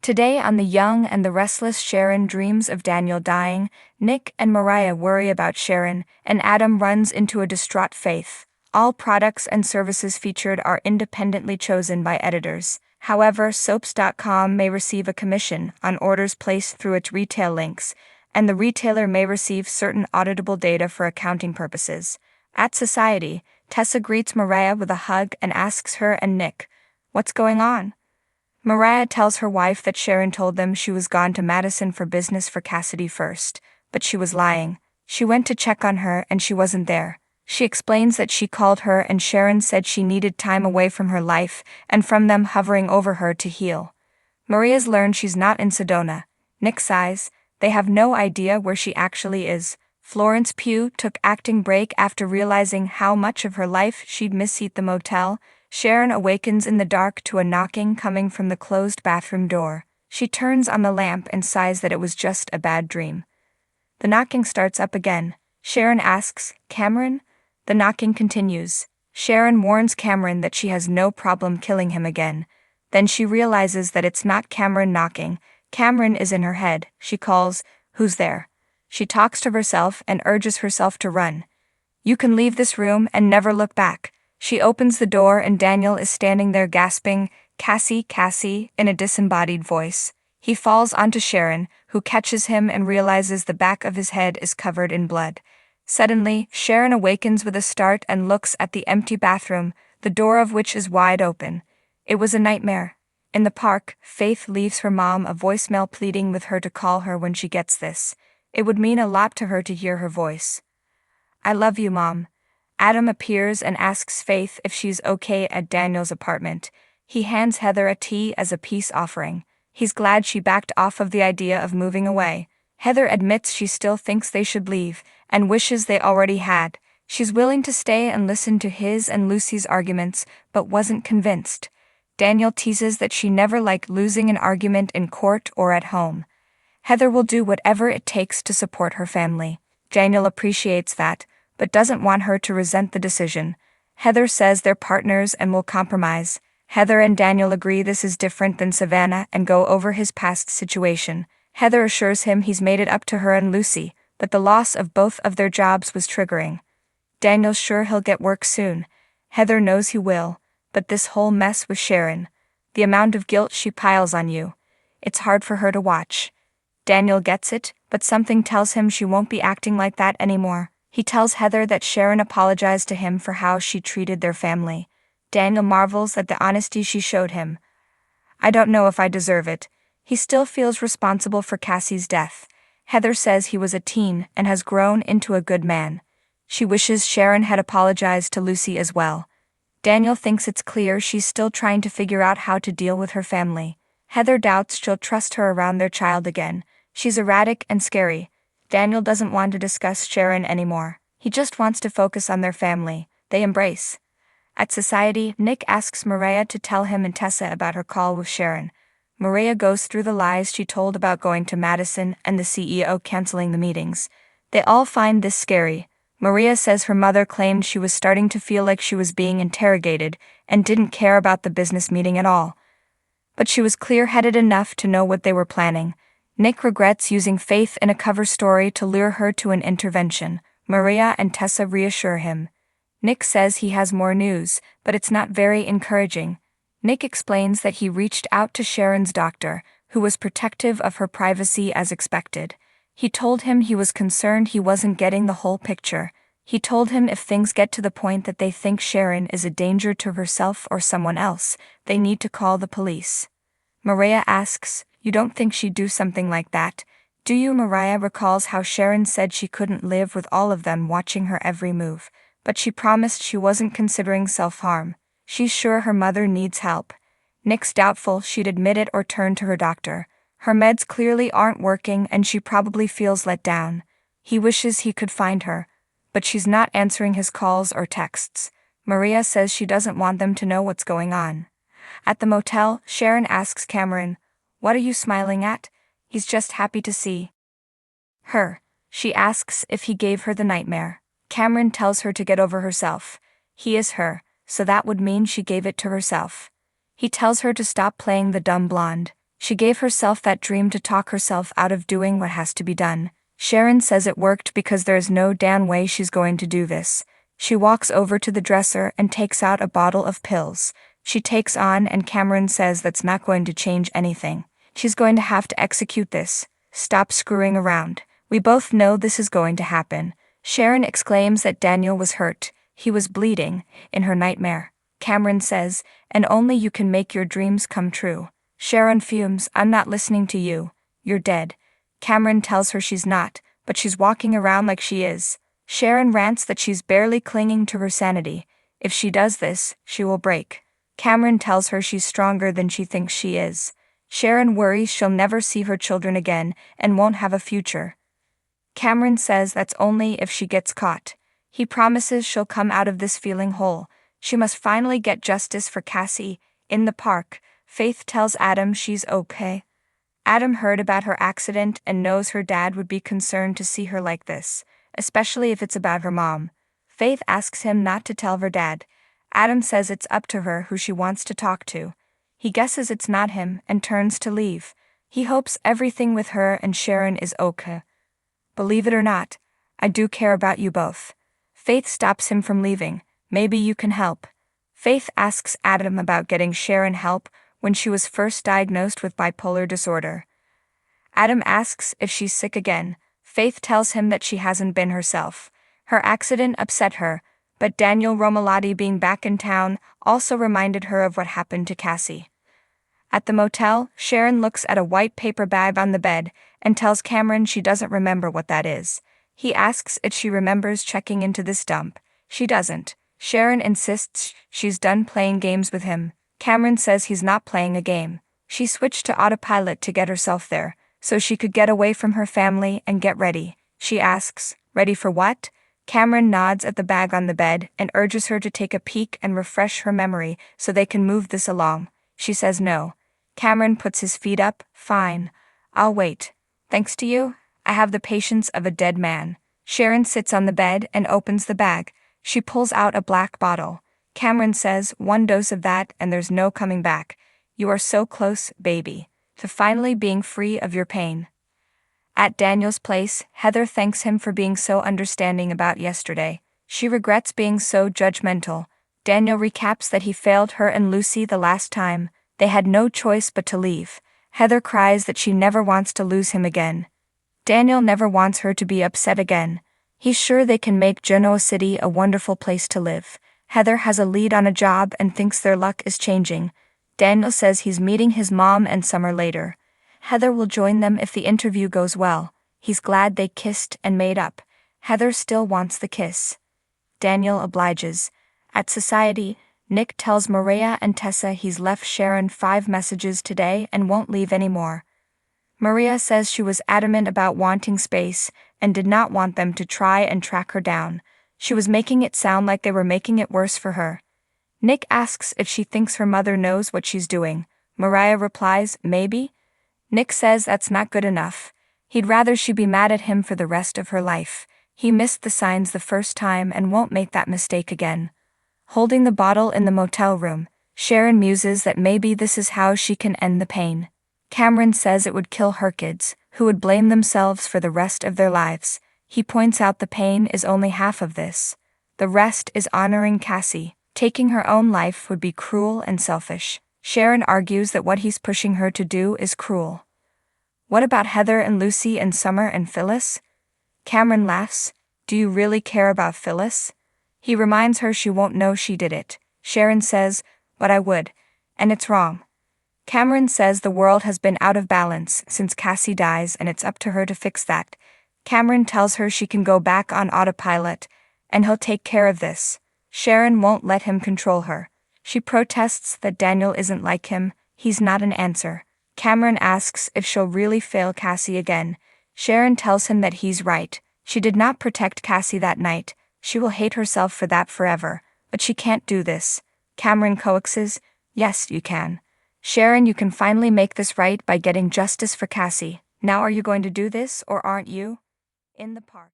Today on The Young and the Restless, Sharon dreams of Daniel dying, Nick and Mariah worry about Sharon, and Adam runs into a distraught Faith. All products and services featured are independently chosen by editors. However, soaps.com may receive a commission on orders placed through its retail links, and the retailer may receive certain auditable data for accounting purposes. At Society, Tessa greets Mariah with a hug and asks her and Nick, "What's going on?" Mariah tells her wife that Sharon told them she was gone to Madison for business for Cassidy first, but she was lying. She went to check on her and she wasn't there. She explains that she called her and Sharon said she needed time away from her life and from them hovering over her to heal. Maria's learned she's not in Sedona. Nick sighs. They have no idea where she actually is. Florence Pugh took acting break after realizing how much of her life she'd missed at the motel. Sharon awakens in the dark to a knocking coming from the closed bathroom door. She turns on the lamp and sighs that it was just a bad dream. The knocking starts up again. Sharon asks, "Cameron?" The knocking continues. Sharon warns Cameron that she has no problem killing him again. Then she realizes that it's not Cameron knocking. Cameron is in her head. She calls, "Who's there?" She talks to herself and urges herself to run. "You can leave this room and never look back." She opens the door and Daniel is standing there gasping, "Cassie, Cassie," in a disembodied voice. He falls onto Sharon, who catches him and realizes the back of his head is covered in blood. Suddenly, Sharon awakens with a start and looks at the empty bathroom, the door of which is wide open. It was a nightmare. In the park, Faith leaves her mom a voicemail pleading with her to call her when she gets this. It would mean a lot to her to hear her voice. "I love you, Mom." Adam appears and asks Faith if she's okay at Daniel's apartment. He hands Heather a tea as a peace offering. He's glad she backed off of the idea of moving away. Heather admits she still thinks they should leave, and wishes they already had. She's willing to stay and listen to his and Lucy's arguments, but wasn't convinced. Daniel teases that she never liked losing an argument in court or at home. Heather will do whatever it takes to support her family. Daniel appreciates that, but doesn't want her to resent the decision. Heather says they're partners and will compromise. Heather and Daniel agree this is different than Savannah and go over his past situation. Heather assures him he's made it up to her and Lucy, but the loss of both of their jobs was triggering. Daniel's sure he'll get work soon. Heather knows he will, but this whole mess with Sharon, the amount of guilt she piles on you, it's hard for her to watch. Daniel gets it, but something tells him she won't be acting like that anymore. He tells Heather that Sharon apologized to him for how she treated their family. Daniel marvels at the honesty she showed him. "I don't know if I deserve it." He still feels responsible for Cassie's death. Heather says he was a teen and has grown into a good man. She wishes Sharon had apologized to Lucy as well. Daniel thinks it's clear she's still trying to figure out how to deal with her family. Heather doubts she'll trust her around their child again. She's erratic and scary. Daniel doesn't want to discuss Sharon anymore. He just wants to focus on their family. They embrace. At Society, Nick asks Mariah to tell him and Tessa about her call with Sharon. Mariah goes through the lies she told about going to Madison and the CEO canceling the meetings. They all find this scary. Mariah says her mother claimed she was starting to feel like she was being interrogated and didn't care about the business meeting at all. But she was clear-headed enough to know what they were planning. Nick regrets using Faith in a cover story to lure her to an intervention. Mariah and Tessa reassure him. Nick says he has more news, but it's not very encouraging. Nick explains that he reached out to Sharon's doctor, who was protective of her privacy as expected. He told him he was concerned he wasn't getting the whole picture. He told him if things get to the point that they think Sharon is a danger to herself or someone else, they need to call the police. Mariah asks, "You don't think she'd do something like that, do you?" Mariah recalls how Sharon said she couldn't live with all of them watching her every move, but she promised she wasn't considering self-harm. She's sure her mother needs help. Nick's doubtful she'd admit it or turn to her doctor. Her meds clearly aren't working and she probably feels let down. He wishes he could find her, but she's not answering his calls or texts. Mariah says she doesn't want them to know what's going on. At the motel, Sharon asks Cameron, "What are you smiling at?" He's just happy to see her. She asks if he gave her the nightmare. Cameron tells her to get over herself. He is her, so that would mean she gave it to herself. He tells her to stop playing the dumb blonde. She gave herself that dream to talk herself out of doing what has to be done. Sharon says it worked because there's no damn way she's going to do this. She walks over to the dresser and takes out a bottle of pills. She takes on, and Cameron says that's not going to change anything. She's going to have to execute this. Stop screwing around. We both know this is going to happen. Sharon exclaims that Daniel was hurt. He was bleeding, in her nightmare. Cameron says, and only you can make your dreams come true. Sharon fumes, I'm not listening to you. You're dead. Cameron tells her she's not, but she's walking around like she is. Sharon rants that she's barely clinging to her sanity. If she does this, she will break. Cameron tells her she's stronger than she thinks she is. Sharon worries she'll never see her children again and won't have a future. Cameron says that's only if she gets caught. He promises she'll come out of this feeling whole. She must finally get justice for Cassie. In the park, Faith tells Adam she's okay. Adam heard about her accident and knows her dad would be concerned to see her like this, especially if it's about her mom. Faith asks him not to tell her dad. Adam says it's up to her who she wants to talk to. He guesses it's not him and turns to leave. He hopes everything with her and Sharon is okay. Believe it or not, I do care about you both. Faith stops him from leaving. Maybe you can help. Faith asks Adam about getting Sharon help when she was first diagnosed with bipolar disorder. Adam asks if she's sick again. Faith tells him that she hasn't been herself. Her accident upset her, but Daniel Romalotti being back in town also reminded her of what happened to Cassie. At the motel, Sharon looks at a white paper bag on the bed and tells Cameron she doesn't remember what that is. He asks if she remembers checking into this dump. She doesn't. Sharon insists she's done playing games with him. Cameron says he's not playing a game. She switched to autopilot to get herself there, so she could get away from her family and get ready. She asks, ready for what? Cameron nods at the bag on the bed and urges her to take a peek and refresh her memory so they can move this along. She says no. Cameron puts his feet up. Fine. I'll wait. Thanks to you, I have the patience of a dead man. Sharon sits on the bed and opens the bag. She pulls out a black bottle. Cameron says, 1 dose of that and there's no coming back. You are so close, baby, to finally being free of your pain. At Daniel's place, Heather thanks him for being so understanding about yesterday. She regrets being so judgmental. Daniel recaps that he failed her and Lucy the last time. They had no choice but to leave. Heather cries that she never wants to lose him again. Daniel never wants her to be upset again. He's sure they can make Genoa City a wonderful place to live. Heather has a lead on a job and thinks their luck is changing. Daniel says he's meeting his mom and Summer later. Heather will join them if the interview goes well. He's glad they kissed and made up. Heather still wants the kiss. Daniel obliges. At society, Nick tells Maria and Tessa he's left Sharon 5 messages today and won't leave anymore. Maria says she was adamant about wanting space and did not want them to try and track her down. She was making it sound like they were making it worse for her. Nick asks if she thinks her mother knows what she's doing. Mariah replies, maybe. Nick says that's not good enough. He'd rather she be mad at him for the rest of her life. He missed the signs the first time and won't make that mistake again. Holding the bottle in the motel room, Sharon muses that maybe this is how she can end the pain. Cameron says it would kill her kids, who would blame themselves for the rest of their lives. He points out the pain is only half of this. The rest is honoring Cassie. Taking her own life would be cruel and selfish. Sharon argues that what he's pushing her to do is cruel. What about Heather and Lucy and Summer and Phyllis? Cameron laughs. Do you really care about Phyllis? He reminds her she won't know she did it. Sharon says, but I would. And it's wrong. Cameron says the world has been out of balance since Cassie dies and it's up to her to fix that. Cameron tells her she can go back on autopilot, and he'll take care of this. Sharon won't let him control her. She protests that Daniel isn't like him. He's not an answer. Cameron asks if she'll really fail Cassie again. Sharon tells him that he's right. She did not protect Cassie that night. She will hate herself for that forever. But she can't do this. Cameron coaxes, yes, you can. Sharon, you can finally make this right by getting justice for Cassie. Now are you going to do this or aren't you? In the park.